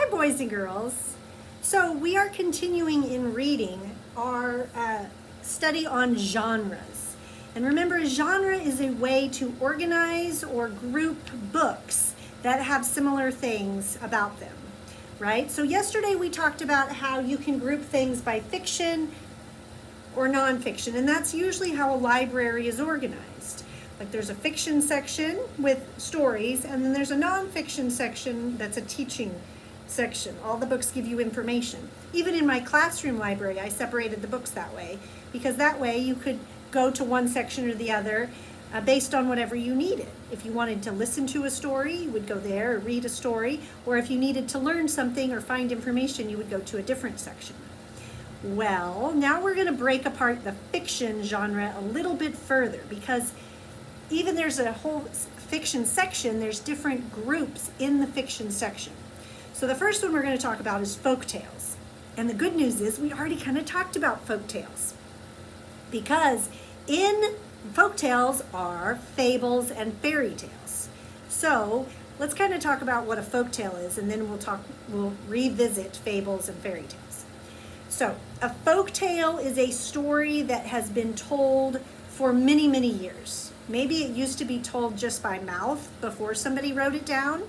Hi, boys and girls. So we are continuing in reading our study on genres. And remember, a genre is a way to organize or group books that have similar things about them, right? So yesterday we talked about how you can group things by fiction or nonfiction, and that's usually how a library is organized. Like there's a fiction section with stories, and then there's a nonfiction section that's a teaching section. All the books give you information. Even in my classroom library, I separated the books that way, because that way you could go to one section or the other based on whatever you needed. If you wanted to listen to a story, you would go there or read a story, or if you needed to learn something or find information, you would go to a different section. Well, now we're going to break apart the fiction genre a little bit further, because even there's a whole fiction section, there's different groups in the fiction section. So the first one we're going to talk about is folktales. And the good news is we already kind of talked about folktales, because in folktales are fables and fairy tales. So let's kind of talk about what a folktale is, and then we'll revisit fables and fairy tales. So a folktale is a story that has been told for many, many years. Maybe it used to be told just by mouth before somebody wrote it down,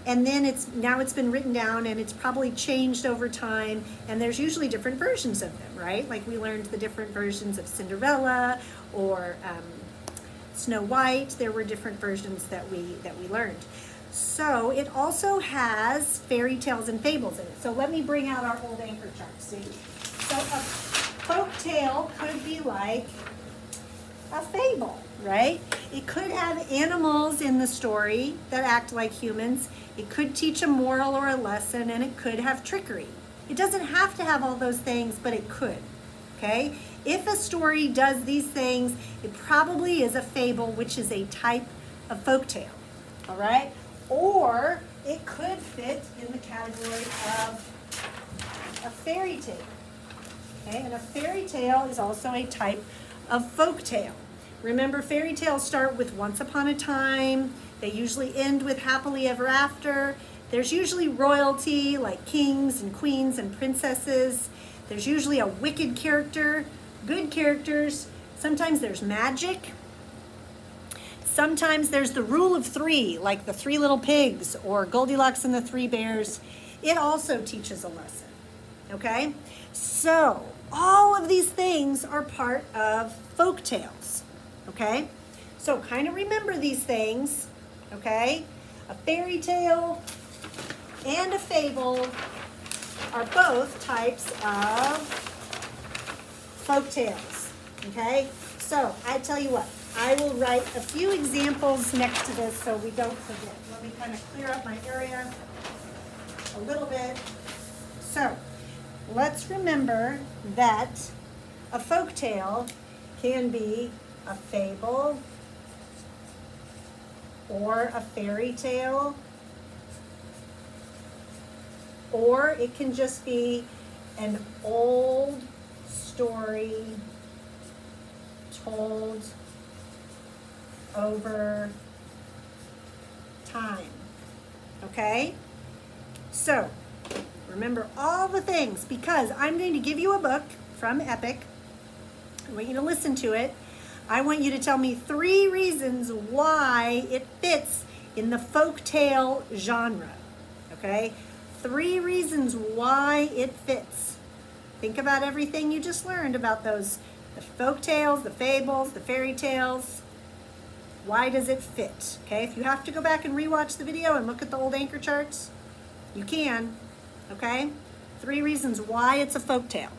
and then now it's been written down, and it's probably changed over time, and there's usually different versions of them, right? Like we learned the different versions of Cinderella or Snow White. There were different versions that we learned. So it also has fairy tales and fables in it. So let me bring out our old anchor chart. See? So a folk tale could be like a fable, right? It could have animals in the story that act like humans. It could teach a moral or a lesson, and it could have trickery. It doesn't have to have all those things, but it could, okay? If a story does these things, it probably is a fable, which is a type of folktale, all right? Or it could fit in the category of a fairy tale, okay? And a fairy tale is also a type of folktale. Remember, fairy tales start with once upon a time. They usually end with happily ever after. There's usually royalty, like kings and queens and princesses. There's usually a wicked character, good characters. Sometimes there's magic. Sometimes there's the rule of three, like the Three Little Pigs or Goldilocks and the Three Bears. It also teaches a lesson, okay? So all of these things are part of folk tales, okay? So kind of remember these things, okay? A fairy tale and a fable are both types of folk tales, okay? So I tell you what, I will write a few examples next to this so we don't forget. Let me kind of clear up my area a little bit. So let's remember that a folk tale can be a fable or a fairy tale, or it can just be an old story told over time, okay? So remember all the things, because I'm going to give you a book from Epic. I want you to listen to it. I want you to tell me 3 reasons why it fits in the folktale genre, okay? 3 reasons why it fits. Think about everything you just learned about those, the folktales, the fables, the fairy tales. Why does it fit, okay? If you have to go back and rewatch the video and look at the old anchor charts, you can, okay? 3 reasons why it's a folktale.